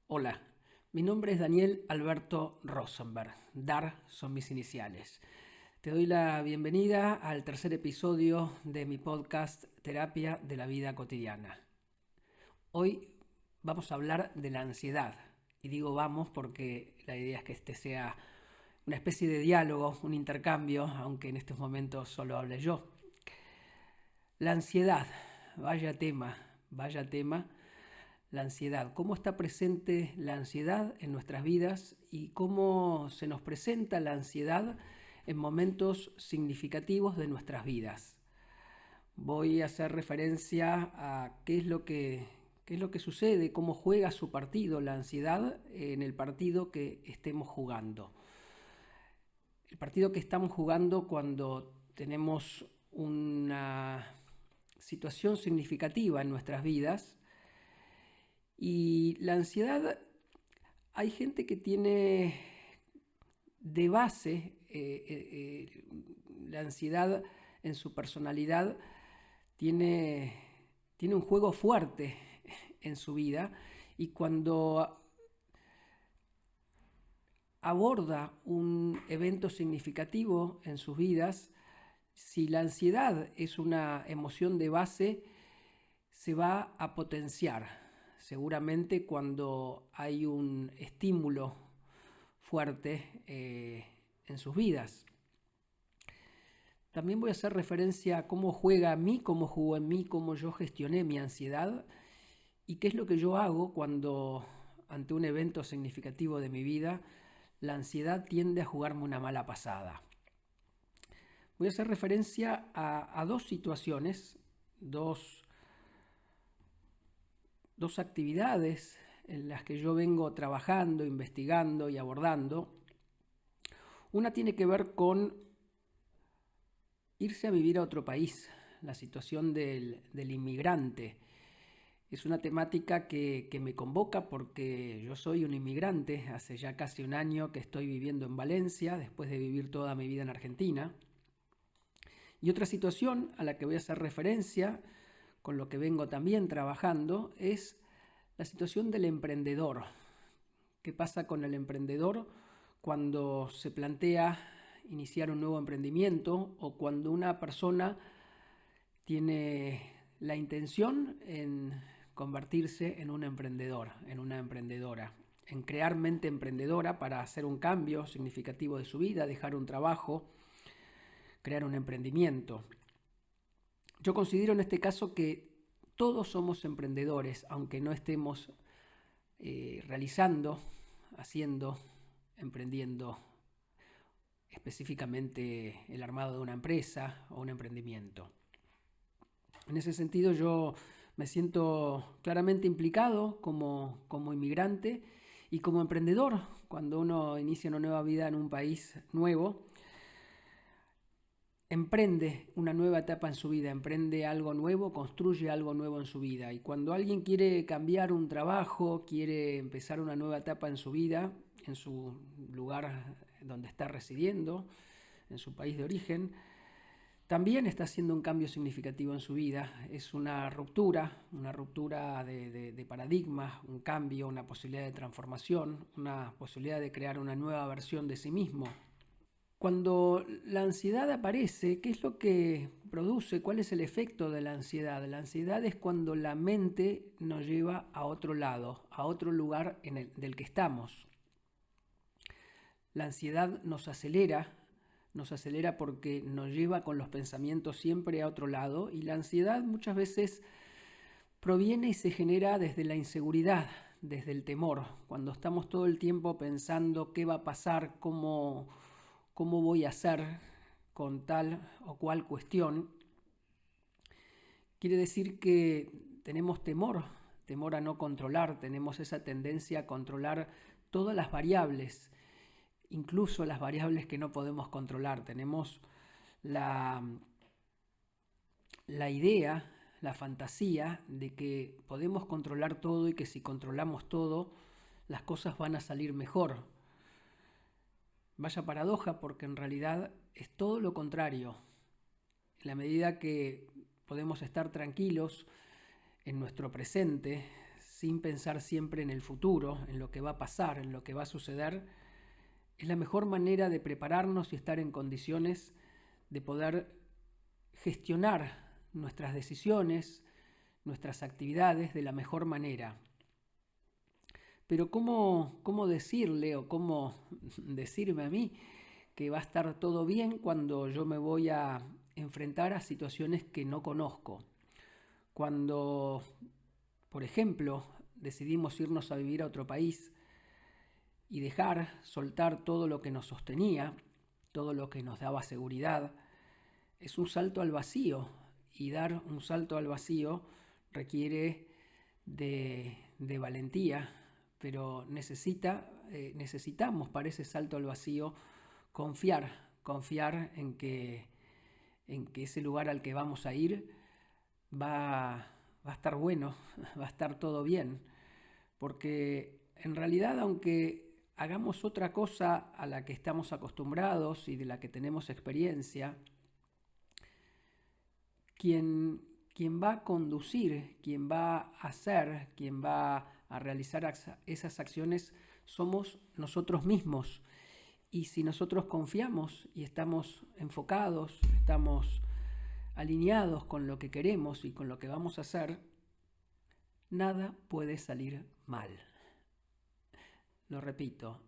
Hola, mi nombre es Daniel Alberto Rosenberg. DAR son mis iniciales. Te doy la bienvenida al tercer episodio de mi podcast Terapia de la Vida Cotidiana. Hoy vamos a hablar de la ansiedad. Y digo vamos porque la idea es que este sea una especie de diálogo, un intercambio, aunque en estos momentos solo hable yo. La ansiedad, vaya tema, vaya tema. La ansiedad, cómo está presente la ansiedad en nuestras vidas y cómo se nos presenta la ansiedad en momentos significativos de nuestras vidas. Voy a hacer referencia a qué es lo que sucede, cómo juega su partido la ansiedad en el partido que estemos jugando. El partido que estamos jugando cuando tenemos una situación significativa en nuestras vidas. Y la ansiedad, hay gente que tiene de base la ansiedad en su personalidad, tiene, tiene un juego fuerte en su vida y cuando aborda un evento significativo en sus vidas, si la ansiedad es una emoción de base, se va a potenciar. Seguramente cuando hay un estímulo fuerte en sus vidas. También voy a hacer referencia a cómo juega a mí, cómo jugó en mí, cómo yo gestioné mi ansiedad y qué es lo que yo hago cuando ante un evento significativo de mi vida la ansiedad tiende a jugarme una mala pasada. Voy a hacer referencia a dos situaciones, dos actividades en las que yo vengo trabajando, investigando y abordando. Una tiene que ver con irse a vivir a otro país, la situación del inmigrante. Es una temática que me convoca porque yo soy un inmigrante, hace ya casi un año que estoy viviendo en Valencia, después de vivir toda mi vida en Argentina. Y otra situación a la que voy a hacer referencia, con lo que vengo también trabajando, es la situación del emprendedor. ¿Qué pasa con el emprendedor cuando se plantea iniciar un nuevo emprendimiento o cuando una persona tiene la intención en convertirse en un emprendedor, en una emprendedora, en crear mente emprendedora para hacer un cambio significativo de su vida, dejar un trabajo, crear un emprendimiento? Yo considero en este caso que todos somos emprendedores, aunque no estemos realizando, haciendo, emprendiendo específicamente el armado de una empresa o un emprendimiento. En ese sentido yo me siento claramente implicado como inmigrante y como emprendedor. Cuando uno inicia una nueva vida en un país nuevo, emprende una nueva etapa en su vida, emprende algo nuevo, construye algo nuevo en su vida. Y cuando alguien quiere cambiar un trabajo, quiere empezar una nueva etapa en su vida, en su lugar donde está residiendo, en su país de origen, también está haciendo un cambio significativo en su vida. Es una ruptura de paradigmas, un cambio, una posibilidad de transformación, una posibilidad de crear una nueva versión de sí mismo. Cuando la ansiedad aparece, ¿qué es lo que produce? ¿Cuál es el efecto de la ansiedad? La ansiedad es cuando la mente nos lleva a otro lado, a otro lugar del que estamos. La ansiedad nos acelera porque nos lleva con los pensamientos siempre a otro lado y la ansiedad muchas veces proviene y se genera desde la inseguridad, desde el temor, cuando estamos todo el tiempo pensando qué va a pasar, cómo voy a hacer con tal o cual cuestión. Quiere decir que tenemos temor a no controlar, tenemos esa tendencia a controlar todas las variables, incluso las variables que no podemos controlar. Tenemos la, la idea, la fantasía de que podemos controlar todo y que si controlamos todo, las cosas van a salir mejor. Vaya paradoja, porque en realidad es todo lo contrario. En la medida que podemos estar tranquilos en nuestro presente, sin pensar siempre en el futuro, en lo que va a pasar, en lo que va a suceder, es la mejor manera de prepararnos y estar en condiciones de poder gestionar nuestras decisiones, nuestras actividades de la mejor manera. Pero ¿cómo decirle o cómo decirme a mí que va a estar todo bien cuando yo me voy a enfrentar a situaciones que no conozco? Cuando, por ejemplo, decidimos irnos a vivir a otro país y soltar todo lo que nos sostenía, todo lo que nos daba seguridad, es un salto al vacío, y dar un salto al vacío requiere de valentía, pero necesitamos para ese salto al vacío confiar en que ese lugar al que vamos a ir va a estar bueno, va a estar todo bien, porque en realidad, aunque hagamos otra cosa a la que estamos acostumbrados y de la que tenemos experiencia, quien va a conducir, quien va a hacer, quien va a realizar esas acciones somos nosotros mismos. Y si nosotros confiamos y estamos enfocados, estamos alineados con lo que queremos y con lo que vamos a hacer, nada puede salir mal. Lo repito,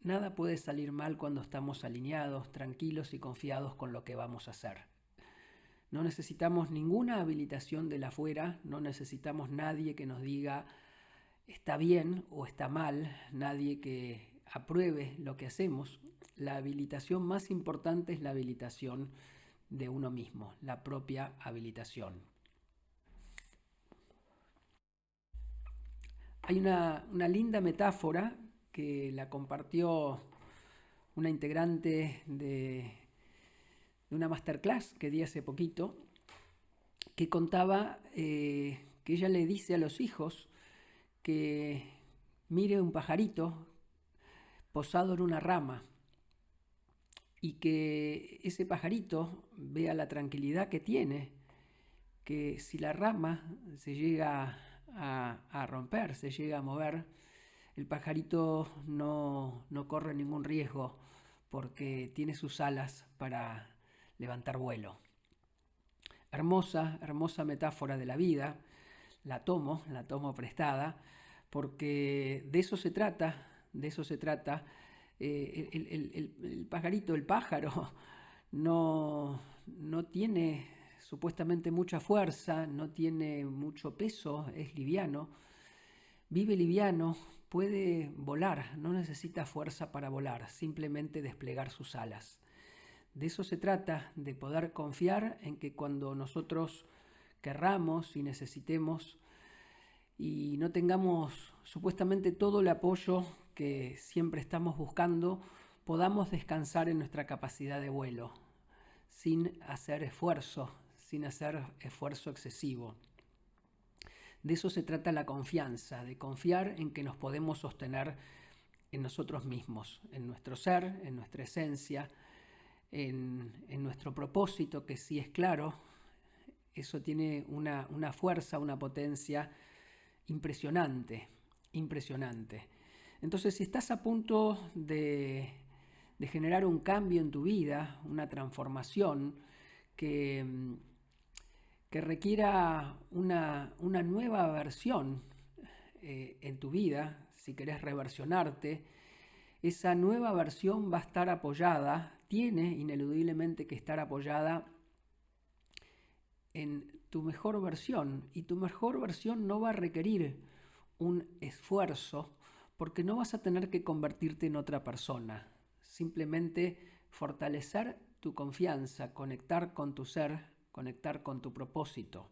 nada puede salir mal cuando estamos alineados, tranquilos y confiados con lo que vamos a hacer. No necesitamos ninguna habilitación de la afuera, no necesitamos nadie que nos diga está bien o está mal, nadie que apruebe lo que hacemos. La habilitación más importante es la habilitación de uno mismo, la propia habilitación. Hay una linda metáfora que la compartió una integrante de una masterclass que di hace poquito, que contaba que ella le dice a los hijos que mire un pajarito posado en una rama y que ese pajarito vea la tranquilidad que tiene, que si la rama se llega a romper, se llega a mover, el pajarito no corre ningún riesgo porque tiene sus alas para levantar vuelo. Hermosa, hermosa metáfora de la vida, la tomo prestada, porque de eso se trata, el pajarito, el pájaro, no tiene supuestamente mucha fuerza, no tiene mucho peso, es liviano, vive liviano, puede volar, no necesita fuerza para volar, simplemente desplegar sus alas. De eso se trata, de poder confiar en que cuando nosotros querramos y necesitemos y no tengamos supuestamente todo el apoyo que siempre estamos buscando, podamos descansar en nuestra capacidad de vuelo, sin hacer esfuerzo excesivo. De eso se trata la confianza, de confiar en que nos podemos sostener en nosotros mismos, en nuestro ser, en nuestra esencia, en nuestro propósito, que sí es claro, eso tiene una fuerza, una potencia impresionante. Entonces, si estás a punto de generar un cambio en tu vida, una transformación que requiera una nueva versión en tu vida, si querés reversionarte, esa nueva versión va a estar apoyada, tiene ineludiblemente que estar apoyada en tu mejor versión, y tu mejor versión no va a requerir un esfuerzo porque no vas a tener que convertirte en otra persona, simplemente fortalecer tu confianza, conectar con tu ser, conectar con tu propósito.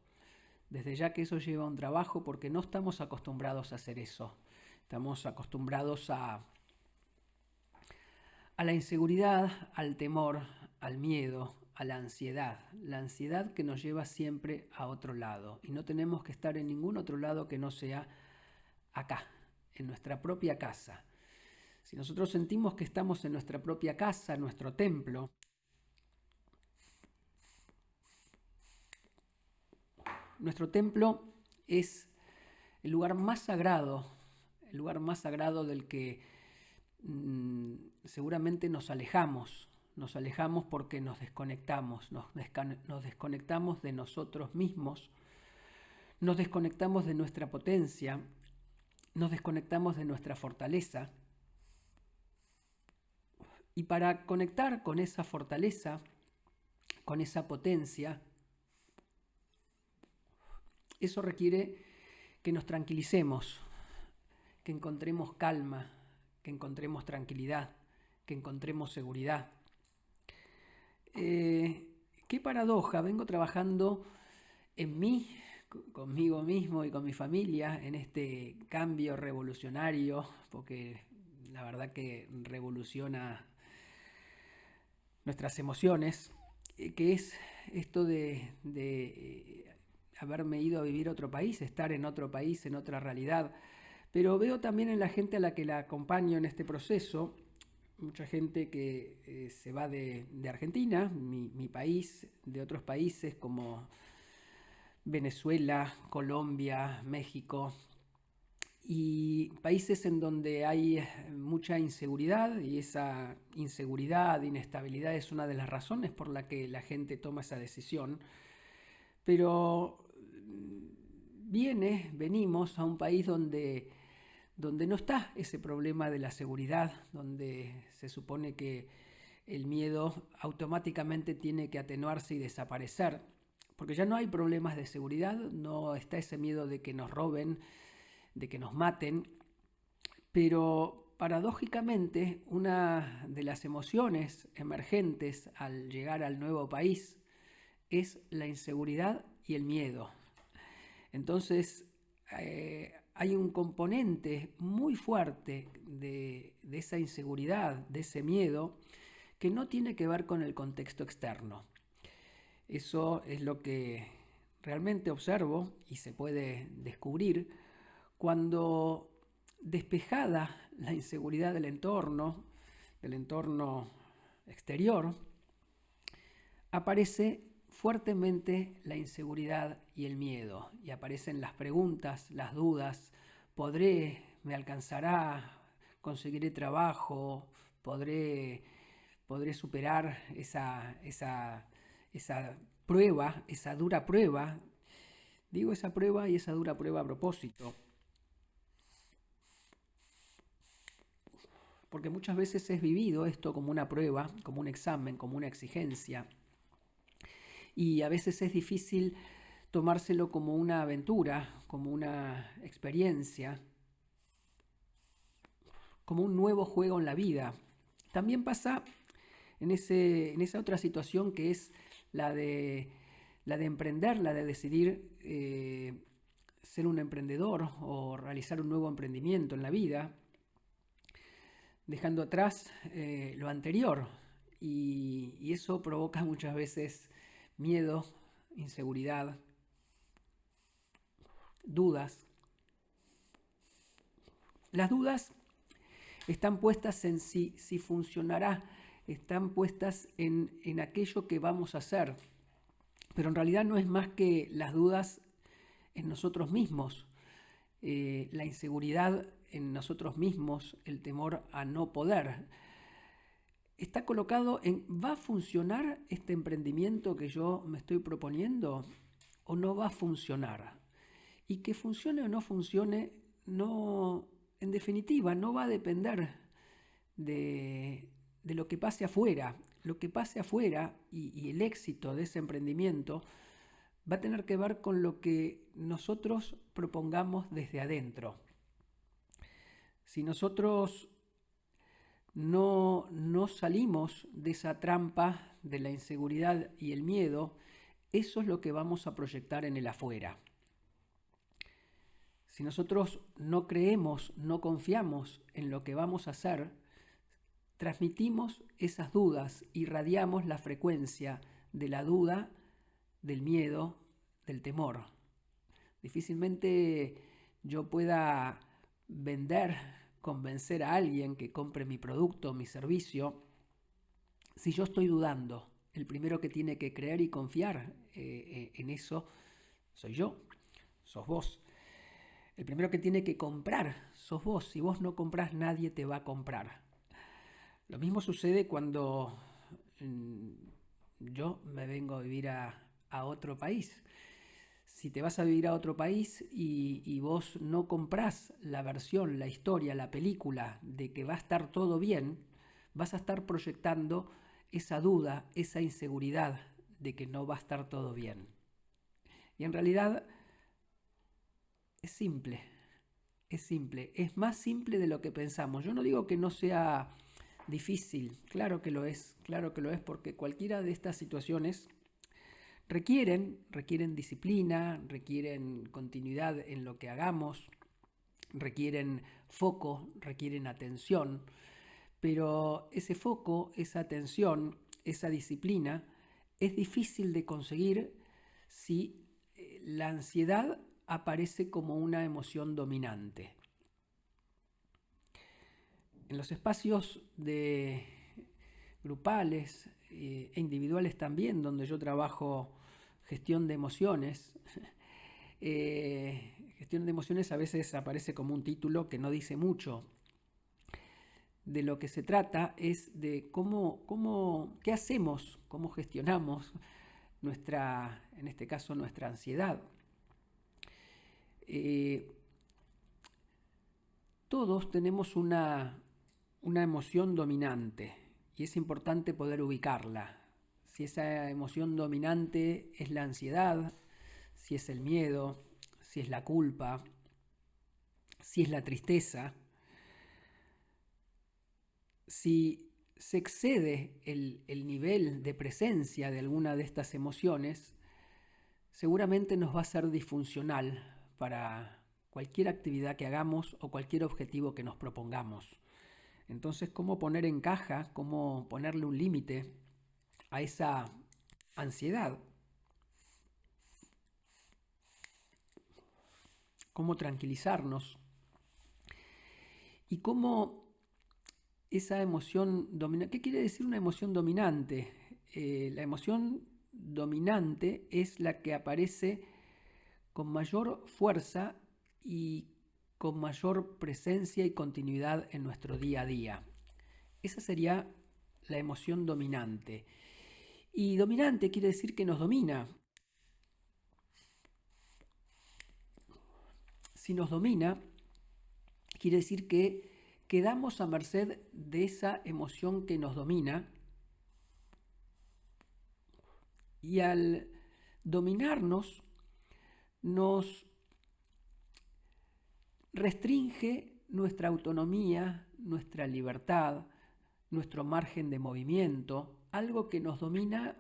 Desde ya que eso lleva un trabajo porque no estamos acostumbrados a hacer eso, estamos acostumbrados a la inseguridad, al temor, al miedo, a la ansiedad que nos lleva siempre a otro lado, y no tenemos que estar en ningún otro lado que no sea acá, en nuestra propia casa. Si nosotros sentimos que estamos en nuestra propia casa, nuestro templo, es el lugar más sagrado del que seguramente nos alejamos porque nos desconectamos, nos desconectamos de nosotros mismos, nos desconectamos de nuestra potencia, nos desconectamos de nuestra fortaleza. Y para conectar con esa fortaleza, con esa potencia, eso requiere que nos tranquilicemos, que encontremos calma, que encontremos tranquilidad, que encontremos seguridad. Qué paradoja, vengo trabajando en mí, conmigo mismo y con mi familia, en este cambio revolucionario, porque la verdad que revoluciona nuestras emociones, que es esto de haberme ido a vivir a otro país, estar en otro país, en otra realidad. Pero veo también en la gente a la que la acompaño en este proceso, mucha gente que se va de Argentina, mi país, de otros países como Venezuela, Colombia, México, y países en donde hay mucha inseguridad, y esa inseguridad, inestabilidad es una de las razones por la que la gente toma esa decisión. Pero venimos a un país donde no está ese problema de la seguridad, donde se supone que el miedo automáticamente tiene que atenuarse y desaparecer, porque ya no hay problemas de seguridad, no está ese miedo de que nos roben, de que nos maten, pero paradójicamente una de las emociones emergentes al llegar al nuevo país es la inseguridad y el miedo. Entonces hay un componente muy fuerte de esa inseguridad, de ese miedo, que no tiene que ver con el contexto externo. Eso es lo que realmente observo y se puede descubrir cuando, despejada la inseguridad del entorno exterior, aparece fuertemente la inseguridad y el miedo, y aparecen las preguntas, las dudas: ¿podré? ¿Me alcanzará? ¿Conseguiré trabajo? ¿Podré superar esa prueba, esa dura prueba? Digo esa prueba y esa dura prueba a propósito, porque muchas veces es vivido esto como una prueba, como un examen, como una exigencia, y a veces es difícil tomárselo como una aventura, como una experiencia, como un nuevo juego en la vida. También pasa en esa otra situación que es la de emprender, la de decidir ser un emprendedor o realizar un nuevo emprendimiento en la vida, dejando atrás lo anterior, y eso provoca muchas veces miedo, inseguridad, dudas. Las dudas están puestas en si funcionará, están puestas en aquello que vamos a hacer, pero en realidad no es más que las dudas en nosotros mismos, la inseguridad en nosotros mismos, el temor a no poder. Está colocado en: ¿va a funcionar este emprendimiento que yo me estoy proponiendo o no va a funcionar? Y que funcione o no funcione, no, en definitiva, no va a depender de lo que pase afuera. Lo que pase afuera y el éxito de ese emprendimiento va a tener que ver con lo que nosotros propongamos desde adentro. Si nosotros no salimos de esa trampa de la inseguridad y el miedo, eso es lo que vamos a proyectar en el afuera. Si nosotros no creemos, no confiamos en lo que vamos a hacer, transmitimos esas dudas, irradiamos la frecuencia de la duda, del miedo, del temor. Difícilmente yo pueda convencer a alguien que compre mi producto, mi servicio, si yo estoy dudando. El primero que tiene que creer y confiar en eso soy yo, sos vos. El primero que tiene que comprar sos vos. Si vos no comprás, nadie te va a comprar. Lo mismo sucede cuando yo me vengo a vivir a otro país. Si te vas a vivir a otro país y vos no comprás la versión, la historia, la película de que va a estar todo bien, vas a estar proyectando esa duda, esa inseguridad de que no va a estar todo bien. Y en realidad es simple, es más simple de lo que pensamos. Yo no digo que no sea difícil, claro que lo es, porque cualquiera de estas situaciones requieren disciplina, requieren continuidad en lo que hagamos, requieren foco, requieren atención, pero ese foco, esa atención, esa disciplina es difícil de conseguir si la ansiedad aparece como una emoción dominante. En los espacios grupales e individuales también, donde yo trabajo gestión de emociones, gestión de emociones a veces aparece como un título que no dice mucho. De lo que se trata es de qué hacemos, cómo gestionamos en este caso, nuestra ansiedad. Todos tenemos una emoción dominante y es importante poder ubicarla. Si esa emoción dominante es la ansiedad, si es el miedo, si es la culpa, si es la tristeza, si se excede el nivel de presencia de alguna de estas emociones, seguramente nos va a ser disfuncional para cualquier actividad que hagamos o cualquier objetivo que nos propongamos. Entonces, ¿cómo poner en caja, cómo ponerle un límite a esa ansiedad? ¿Cómo tranquilizarnos? ¿Y cómo esa emoción dominante? ¿Qué quiere decir una emoción dominante? La emoción dominante es la que aparece con mayor fuerza y con mayor presencia y continuidad en nuestro día a día. Esa sería la emoción dominante. Y dominante quiere decir que nos domina. Si nos domina, quiere decir que quedamos a merced de esa emoción que nos domina, y al dominarnos nos restringe nuestra autonomía, nuestra libertad, nuestro margen de movimiento. Algo que nos domina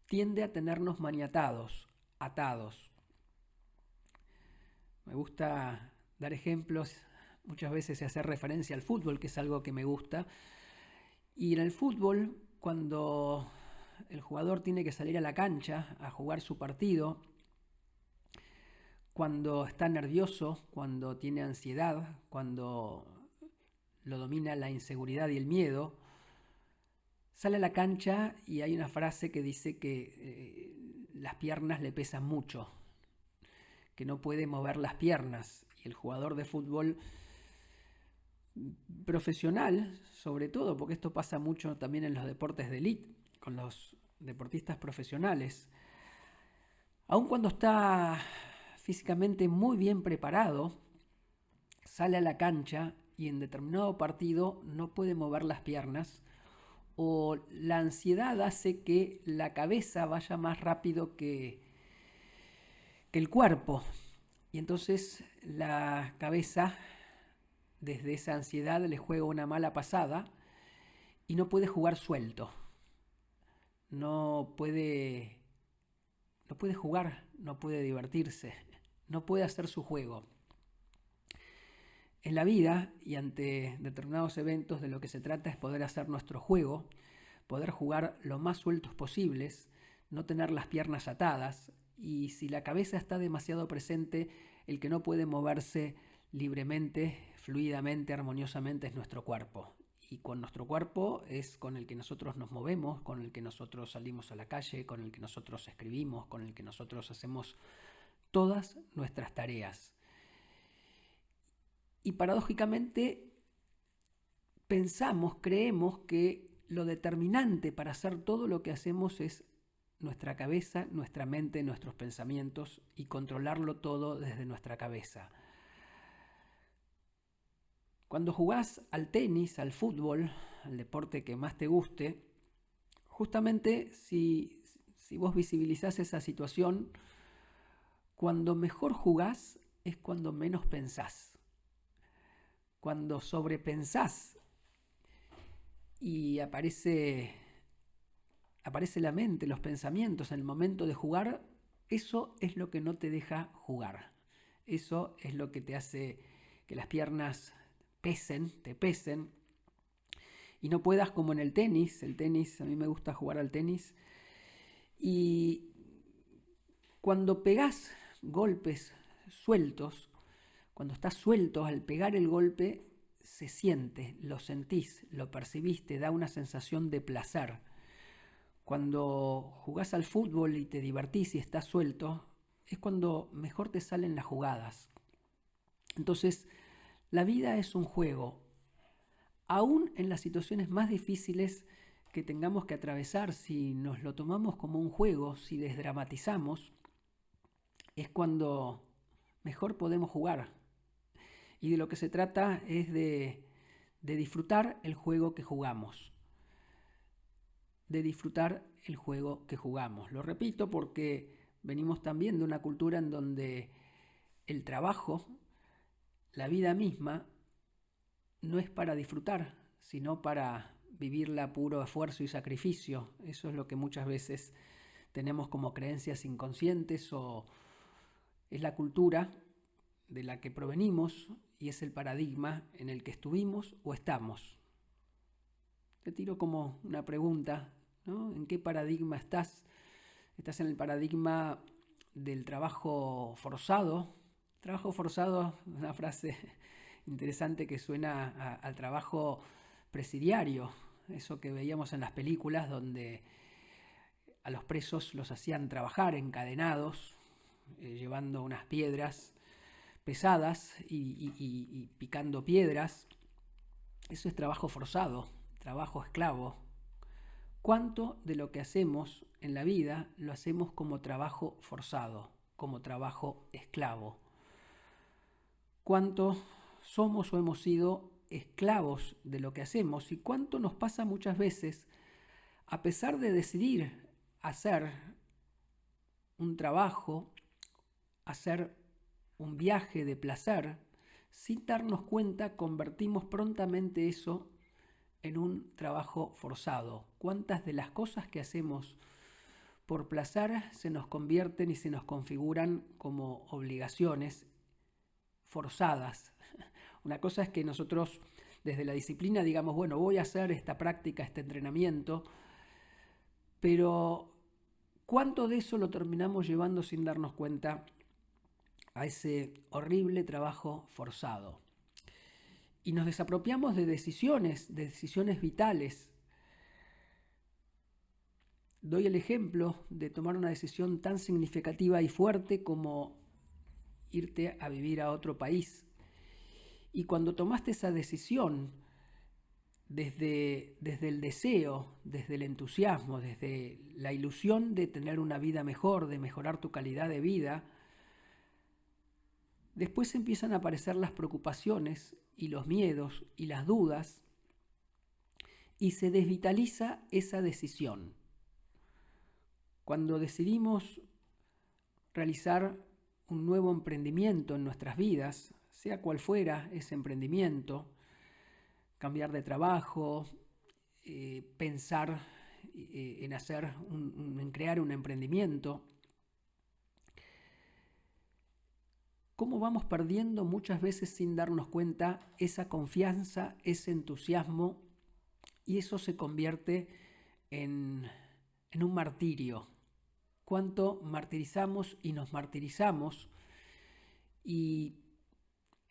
tiende a tenernos maniatados, atados. Me gusta dar ejemplos, muchas veces se hace referencia al fútbol, que es algo que me gusta. Y en el fútbol, cuando el jugador tiene que salir a la cancha a jugar su partido, cuando está nervioso, cuando tiene ansiedad, cuando lo domina la inseguridad y el miedo, sale a la cancha y hay una frase que dice que las piernas le pesan mucho, que no puede mover las piernas. Y el jugador de fútbol profesional, sobre todo, porque esto pasa mucho también en los deportes de élite, con los deportistas profesionales, aun cuando está físicamente muy bien preparado, sale a la cancha y en determinado partido no puede mover las piernas, o la ansiedad hace que la cabeza vaya más rápido que el cuerpo, y entonces la cabeza, desde esa ansiedad, le juega una mala pasada y no puede jugar suelto, no puede jugar, no puede divertirse, no puede hacer su juego. En la vida y ante determinados eventos, de lo que se trata es poder hacer nuestro juego, poder jugar lo más sueltos posibles, no tener las piernas atadas, y si la cabeza está demasiado presente, el que no puede moverse libremente, fluidamente, armoniosamente es nuestro cuerpo. Y con nuestro cuerpo es con el que nosotros nos movemos, con el que nosotros salimos a la calle, con el que nosotros escribimos, con el que nosotros hacemos todas nuestras tareas. Y paradójicamente creemos que lo determinante para hacer todo lo que hacemos es nuestra cabeza, nuestra mente, nuestros pensamientos y controlarlo todo desde nuestra cabeza. Cuando jugás al tenis, al fútbol, al deporte que más te guste, justamente si vos visibilizás esa situación, cuando mejor jugás es cuando menos pensás. Cuando sobrepensás y aparece la mente, los pensamientos en el momento de jugar, eso es lo que no te deja jugar. Eso es lo que te hace que las piernas te pesen, y no puedas, como en el tenis. A mí me gusta jugar al tenis, y cuando pegás golpes sueltos, cuando estás suelto al pegar el golpe, se siente, lo sentís, lo percibís, te da una sensación de placer. Cuando jugás al fútbol y te divertís y estás suelto, es cuando mejor te salen las jugadas. Entonces, la vida es un juego. Aún en las situaciones más difíciles que tengamos que atravesar, si nos lo tomamos como un juego, si desdramatizamos, es cuando mejor podemos jugar. Y de lo que se trata es de disfrutar el juego que jugamos. De disfrutar el juego que jugamos. Lo repito porque venimos también de una cultura en donde el trabajo, la vida misma, no es para disfrutar, sino para vivirla a puro esfuerzo y sacrificio. Eso es lo que muchas veces tenemos como creencias inconscientes, o es la cultura de la que provenimos y es el paradigma en el que estuvimos o estamos. Te tiro como una pregunta, ¿no? ¿En qué paradigma estás? ¿Estás en el paradigma del trabajo forzado? Trabajo forzado, una frase interesante que suena al trabajo presidiario, eso que veíamos en las películas donde a los presos los hacían trabajar encadenados, llevando unas piedras pesadas y picando piedras. Eso es trabajo forzado, trabajo esclavo. ¿Cuánto de lo que hacemos en la vida lo hacemos como trabajo forzado, como trabajo esclavo? ¿Cuánto somos o hemos sido esclavos de lo que hacemos? ¿Y cuánto nos pasa muchas veces, a pesar de decidir hacer un trabajo, hacer un viaje de placer, sin darnos cuenta, convertimos prontamente eso en un trabajo forzado? ¿Cuántas de las cosas que hacemos por placer se nos convierten y se nos configuran como obligaciones forzadas? Una cosa es que nosotros desde la disciplina digamos, bueno, voy a hacer esta práctica, este entrenamiento, pero ¿cuánto de eso lo terminamos llevando sin darnos cuenta a ese horrible trabajo forzado? Y nos desapropiamos de decisiones vitales. Doy el ejemplo de tomar una decisión tan significativa y fuerte como irte a vivir a otro país. Y cuando tomaste esa decisión desde el deseo, desde el entusiasmo, desde la ilusión de tener una vida mejor, de mejorar tu calidad de vida, después empiezan a aparecer las preocupaciones y los miedos y las dudas, y se desvitaliza esa decisión. Cuando decidimos realizar un nuevo emprendimiento en nuestras vidas, sea cual fuera ese emprendimiento, cambiar de trabajo, pensar en crear un emprendimiento, cómo vamos perdiendo muchas veces sin darnos cuenta esa confianza, ese entusiasmo, y eso se convierte en un martirio. Cuánto martirizamos y nos martirizamos, y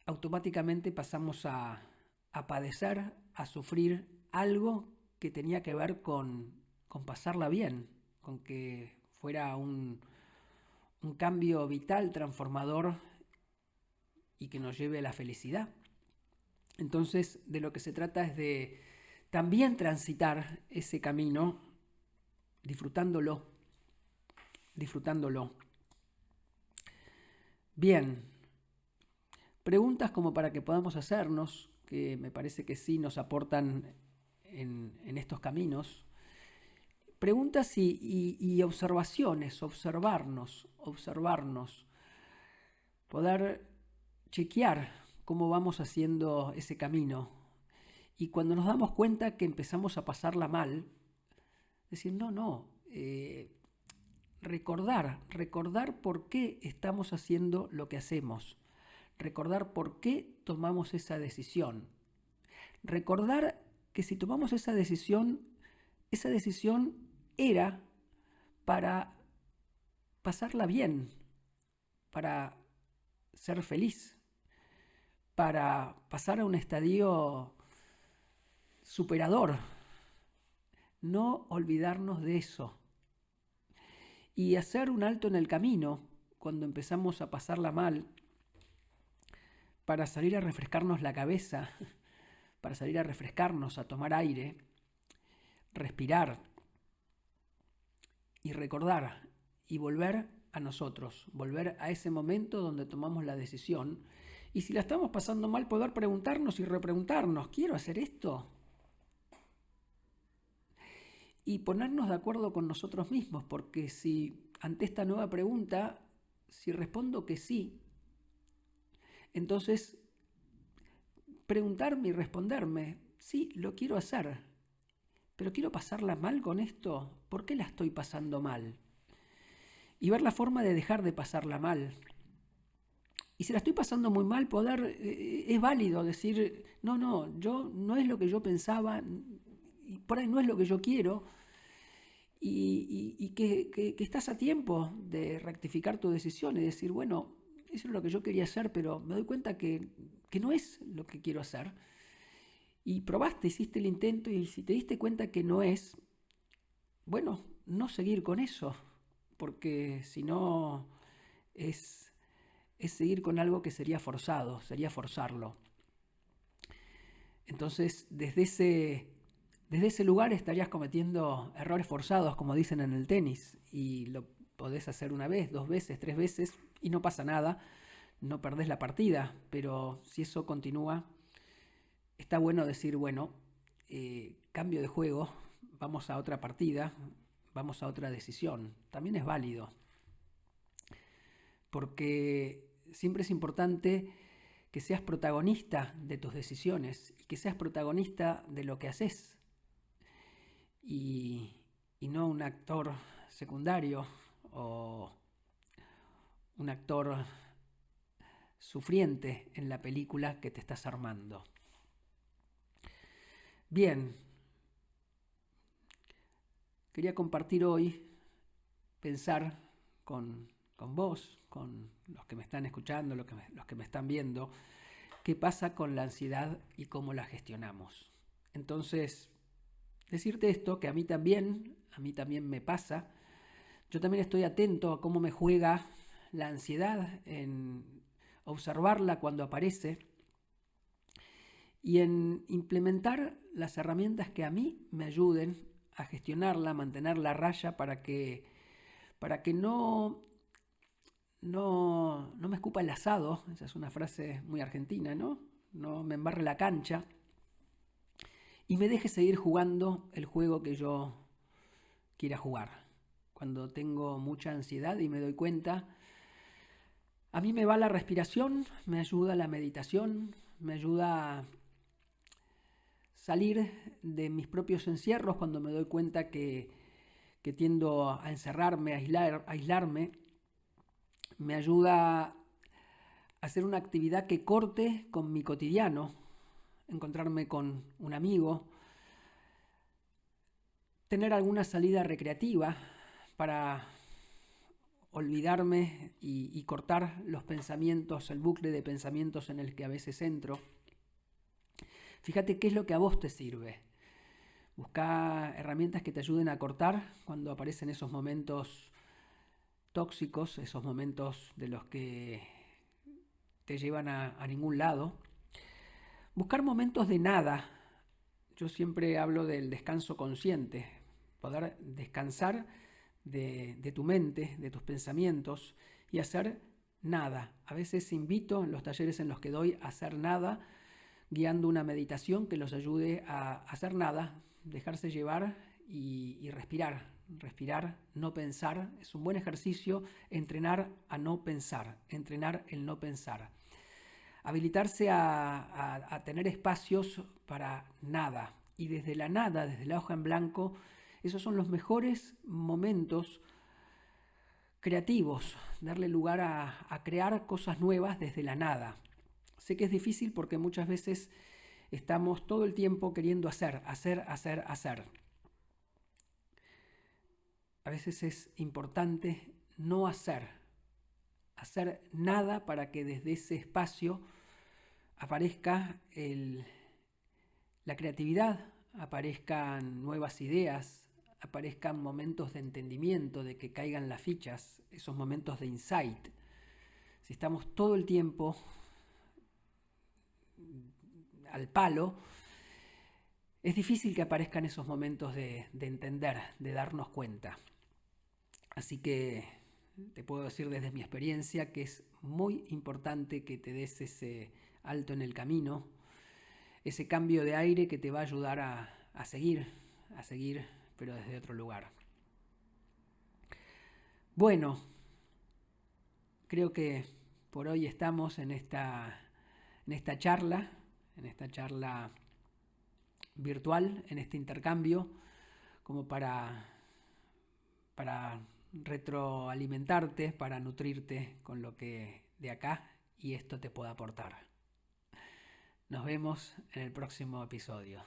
automáticamente pasamos a padecer, a sufrir algo que tenía que ver con pasarla bien, con que fuera un cambio vital, transformador, y que nos lleve a la felicidad. Entonces, de lo que se trata es de también transitar ese camino disfrutándolo, disfrutándolo. Bien, preguntas como para que podamos hacernos, que me parece que sí nos aportan en estos caminos. Preguntas y observaciones, observarnos, poder chequear cómo vamos haciendo ese camino. Y cuando nos damos cuenta que empezamos a pasarla mal, decir, no, recordar por qué estamos haciendo lo que hacemos, recordar por qué tomamos esa decisión, recordar que si tomamos esa decisión era para pasarla bien, para ser feliz, para pasar a un estadio superador. No olvidarnos de eso. Y hacer un alto en el camino cuando empezamos a pasarla mal, para salir a refrescarnos la cabeza, para salir a refrescarnos, a tomar aire, respirar y recordar y volver a nosotros, volver a ese momento donde tomamos la decisión. Y si la estamos pasando mal, poder preguntarnos y repreguntarnos, ¿quiero hacer esto? Y ponernos de acuerdo con nosotros mismos, porque si ante esta nueva pregunta, si respondo que sí, entonces preguntarme y responderme, sí, lo quiero hacer, pero quiero pasarla mal con esto, ¿por qué la estoy pasando mal? Y ver la forma de dejar de pasarla mal. Y si la estoy pasando muy mal, es válido decir, yo no es lo que yo pensaba, y por ahí no es lo que yo quiero, y que estás a tiempo de rectificar tu decisión y decir, bueno, eso es lo que yo quería hacer, pero me doy cuenta que no es lo que quiero hacer. Y probaste, hiciste el intento, y si te diste cuenta que no es, bueno, no seguir con eso, porque si no es seguir con algo que sería forzado, sería forzarlo. Entonces, desde ese lugar estarías cometiendo errores forzados, como dicen en el tenis, y lo podés hacer una vez, 2 veces, 3 veces, y no pasa nada, no perdés la partida, pero si eso continúa, está bueno decir, bueno, cambio de juego, vamos a otra partida, vamos a otra decisión. También es válido, porque siempre es importante que seas protagonista de tus decisiones y que seas protagonista de lo que haces y no un actor secundario o un actor sufriente en la película que te estás armando. Bien, quería compartir hoy, pensar con vos, con los que me están escuchando, los que me están viendo, qué pasa con la ansiedad y cómo la gestionamos. Entonces, decirte esto, que a mí también me pasa. Yo también estoy atento a cómo me juega la ansiedad, en observarla cuando aparece y en implementar las herramientas que a mí me ayuden a gestionarla, a mantenerla a raya para que no me escupa el asado. Esa es una frase muy argentina, ¿no? No me embarre la cancha y me deje seguir jugando el juego que yo quiera jugar. Cuando tengo mucha ansiedad y me doy cuenta, a mí me va la respiración, me ayuda la meditación, me ayuda a salir de mis propios encierros cuando me doy cuenta que tiendo a encerrarme, a aislarme. Me ayuda a hacer una actividad que corte con mi cotidiano, encontrarme con un amigo, tener alguna salida recreativa para olvidarme y cortar los pensamientos, el bucle de pensamientos en el que a veces entro. Fíjate qué es lo que a vos te sirve. Busca herramientas que te ayuden a cortar cuando aparecen esos momentos tóxicos, esos momentos de los que te llevan a ningún lado. Buscar momentos de nada. Yo siempre hablo del descanso consciente, poder descansar de tu mente, de tus pensamientos y hacer nada. A veces invito en los talleres en los que doy a hacer nada, guiando una meditación que los ayude a hacer nada, dejarse llevar y respirar. Respirar, no pensar. Es un buen ejercicio entrenar a no pensar, entrenar el no pensar. Habilitarse a tener espacios para nada. Y desde la nada, desde la hoja en blanco, esos son los mejores momentos creativos, darle lugar a crear cosas nuevas desde la nada. Sé que es difícil porque muchas veces estamos todo el tiempo queriendo hacer. A veces es importante no hacer nada para que desde ese espacio aparezca la creatividad, aparezcan nuevas ideas, aparezcan momentos de entendimiento, de que caigan las fichas, esos momentos de insight. Si estamos todo el tiempo al palo, es difícil que aparezcan esos momentos de entender, de darnos cuenta. Así que te puedo decir desde mi experiencia que es muy importante que te des ese alto en el camino, ese cambio de aire que te va a ayudar a seguir, pero desde otro lugar. Bueno, creo que por hoy estamos en esta charla virtual, en este intercambio, como para retroalimentarte, para nutrirte con lo que de acá y esto te pueda aportar. Nos vemos en el próximo episodio.